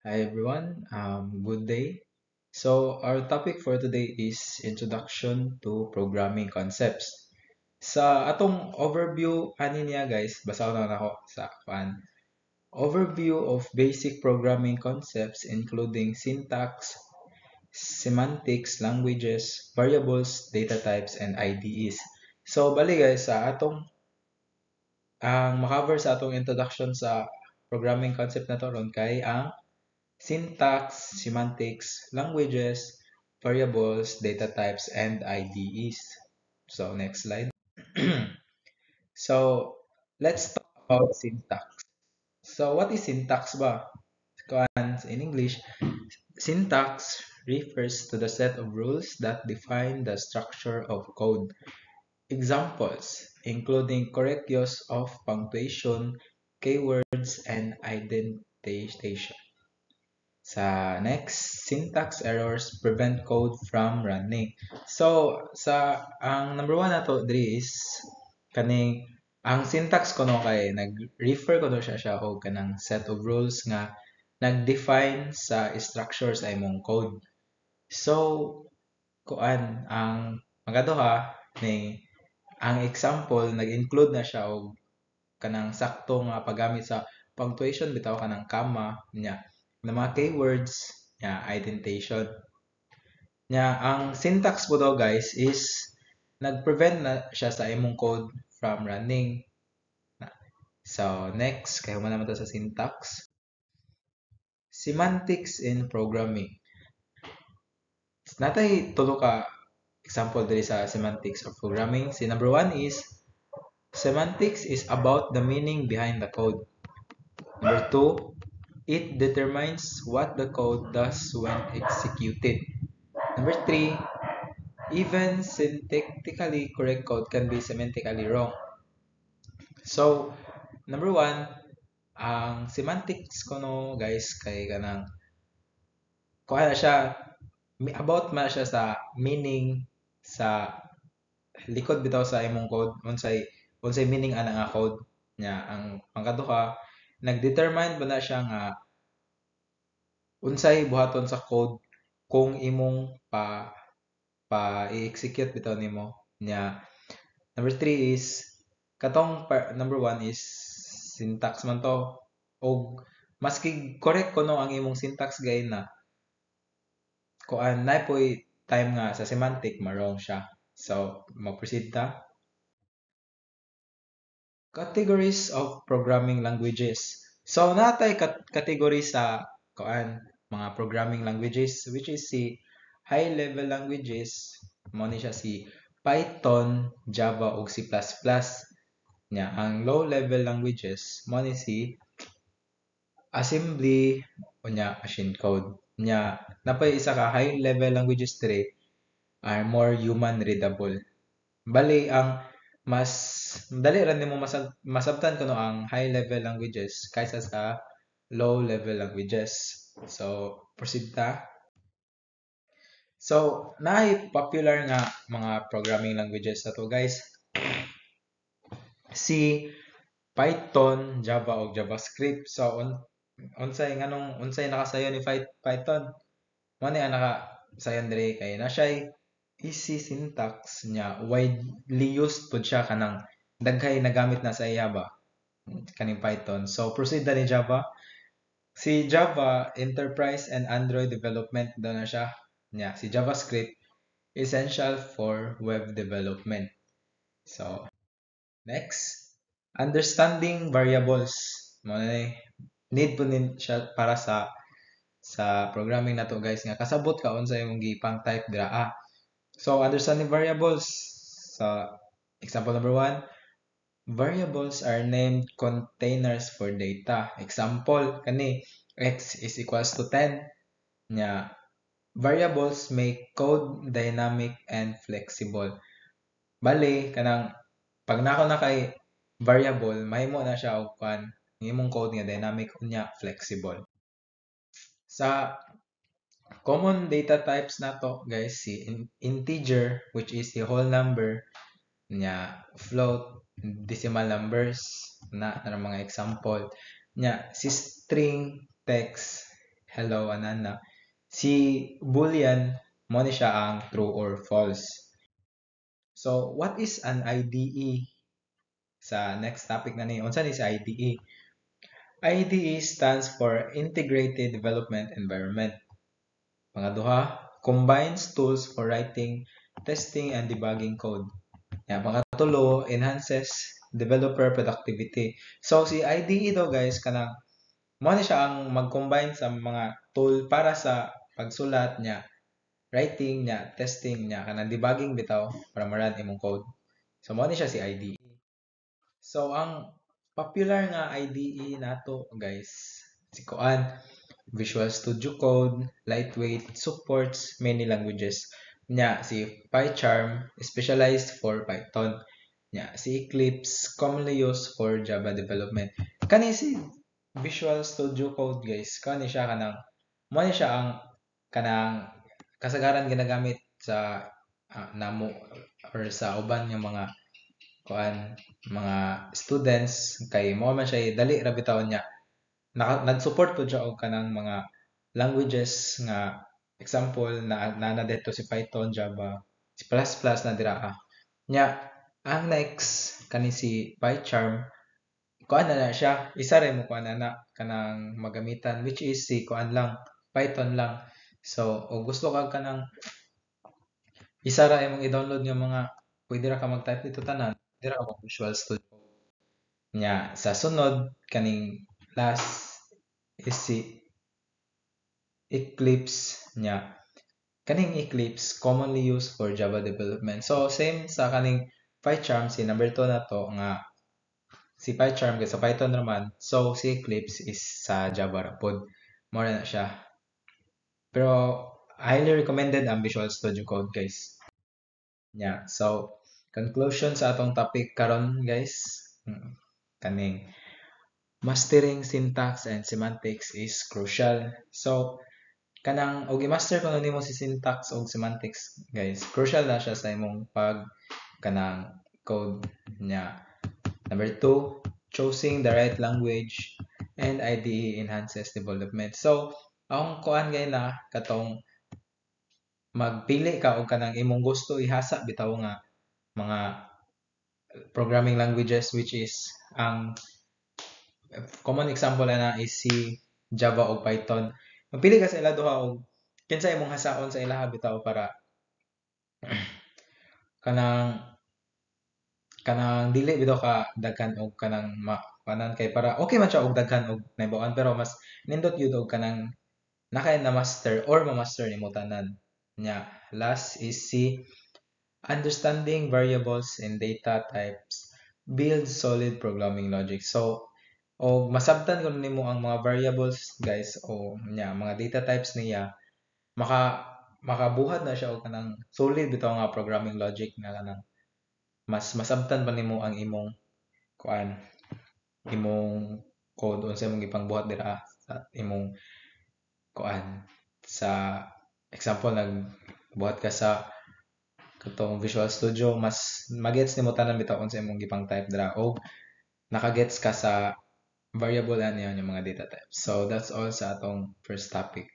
Hi everyone, good day. So our topic for today is Introduction to Programming Concepts. Sa atong overview ani niya guys, basa ko na ako sa fan. Overview of basic programming concepts including syntax, semantics, languages, variables, data types, and IDEs. So bali guys, sa atong ang makaver sa atong introduction sa programming concept na to ron kay ang syntax, semantics, languages, variables, data types, and IDEs. So, next slide. So, let's talk about syntax. So, what is syntax ba? In English, syntax refers to the set of rules that define the structure of code. Examples, including correct use of punctuation, keywords, and indentation. Sa next, syntax errors prevent code from running. So, ang number one na to, diri is, kaning, ang syntax ko no kay, nag-refer ko no siya o kanang set of rules nga, nag-define sa structure sa imong code. So, ang magado ha, ang example, nag-include na siya og kanang sakto nga paggamit sa punctuation bitaw kanang comma nya na mga keywords nya indentation nya ang syntax po daw guys is nag-prevent na siya sa imong code from running. So next kay mo naman to sa syntax. Semantics in programming. Natay tulo ka example diri sa semantics of programming. Si number one is semantics is about the meaning behind the code. Number two, it determines what the code does when executed. Number three, even syntactically correct code can be semantically wrong. So, number one, ang semantics ko no guys kay kanang kuha na siya about man siya sa meaning sa likod bitaw sa imong code unsay meaning ana nga code nya ang pangkaduha nagdetermine ba na siya nga unsay buhaton sa code kung imong pa i-execute bitaw nimo nya number three is number one is syntax man to og maski correct kuno ang imong syntax gay na kuan na po'y time nga sa semantic marong siya. So mag-proceed ta. Categories of programming languages. So natay category sa kuan mga programming languages which is si high level languages mo ni siya si Python, Java ug C++. Nya ang low level languages mo ni si assembly unya machine code. Nya napay isa ka high level languages dire are more human readable. Bali ang mas dali ra nimo masabtan kuno ang high level languages kaysa sa low level languages. So, proceed ta. So, naay popular nga mga programming languages na to guys. Si Python, Java ug JavaScript. So, unsay nakasayon ni Python? Mo ni ang nakasayon diri kay na siya easy syntax niya widely used pud siya kanang daghay nagamit na sa iya ba kaning Python. So proceed na ni Java. Si Java enterprise and Android development daw na siya. Nya si JavaScript essential for web development. So next, understanding variables. Mo na need po din siya para sa programming na to guys nga kasabot ka unsa imong gipang type dira. So understanding variables sa example number one, variables are named containers for data. Example kani x is equals to 10 nya variables make code dynamic and flexible. Bali kanang pag nako na kay variable mahimo na siya og kan imong code nga dynamic unya flexible. Sa common data types na to guys si integer which is the whole number nya float decimal numbers na mga example nya si string text hello anana. Si Boolean mo ni siya ang true or false. So, what is an IDE? Sa next topic na ni, unsa ni si IDE? IDE stands for Integrated Development Environment. Pangaduha, combines tools for writing, testing, and debugging code. Yan, pangatlo, enhances developer productivity. So, si IDE daw guys, kanang mo na siya ang mag-combine sa mga tool para sa pagsulat niya, writing niya, testing niya, kanang debugging bitaw para ma-run imong code. So, mo ni siya si IDE. So, ang popular nga IDE nato guys, si Koan, Visual Studio Code, lightweight, supports many languages. Nya, si PyCharm, specialized for Python. Nya, si Eclipse, commonly used for Java development. Kani si Visual Studio Code guys, kani siya kanang, mo ni siya ang kanang kasagaran ginagamit sa namo or sa uban nga mga kuan mga students kay mo man siya dali ra bitaw niya nag-support po siya og kanang mga languages nga example na dito si Python, Java, si na dira nya ang next kani si PyCharm kuan na siya isa ra mo kuan na kanang magamitan which is si kuan lang Python lang so o gusto ka kanang isa ra imong i-download nga mga pwede ra ka mag-type dito tanan dira ka Visual Studio nya sa sunod kaning last is si Eclipse nya kaning Eclipse commonly used for Java development so same sa kaning PyCharm si number 2 na to nga si PyCharm kay sa Python naman so si Eclipse is sa Java ra pod more na siya pero highly recommended ang Visual Studio Code guys nya so conclusion sa atong topic karon guys kaning mastering syntax and semantics is crucial so kanang og i-master kuno nimo si syntax og semantics guys crucial na siya sa imong pag kanang code nya number 2 choosing the right language and IDE enhances development so ang kuan gay na katong magpili ka og kanang imong gusto ihasa bitaw nga mga programming languages which is ang common example na is si Java o Python. Magpili ka sa ila duha og kinsa imong hasaon sa ilaha bitaw para kanang kanang dili bitaw ka daghan og kanang kanan kay para okay man siya og daghan og nahibawan pero mas nindot gyud og kanang nakay na master or ma-master nimo tanan. Nya last is si understanding variables and data types build solid programming logic. So o masabtan kun nimo ang mga variables guys o nya mga data types niya maka makabuhat na siya og kanang solid bitaw nga programming logic nga kanang mas masabtan pa nimo ang imong kuan imong code unsa imong ipangbuhat dira sa imong kuan sa example nagbuhat ka sa katong Visual Studio mas magets nimo tanan bitaw unsa imong gipang type dira o nakagets ka sa variable ano yan yung mga data types so that's all sa atong first topic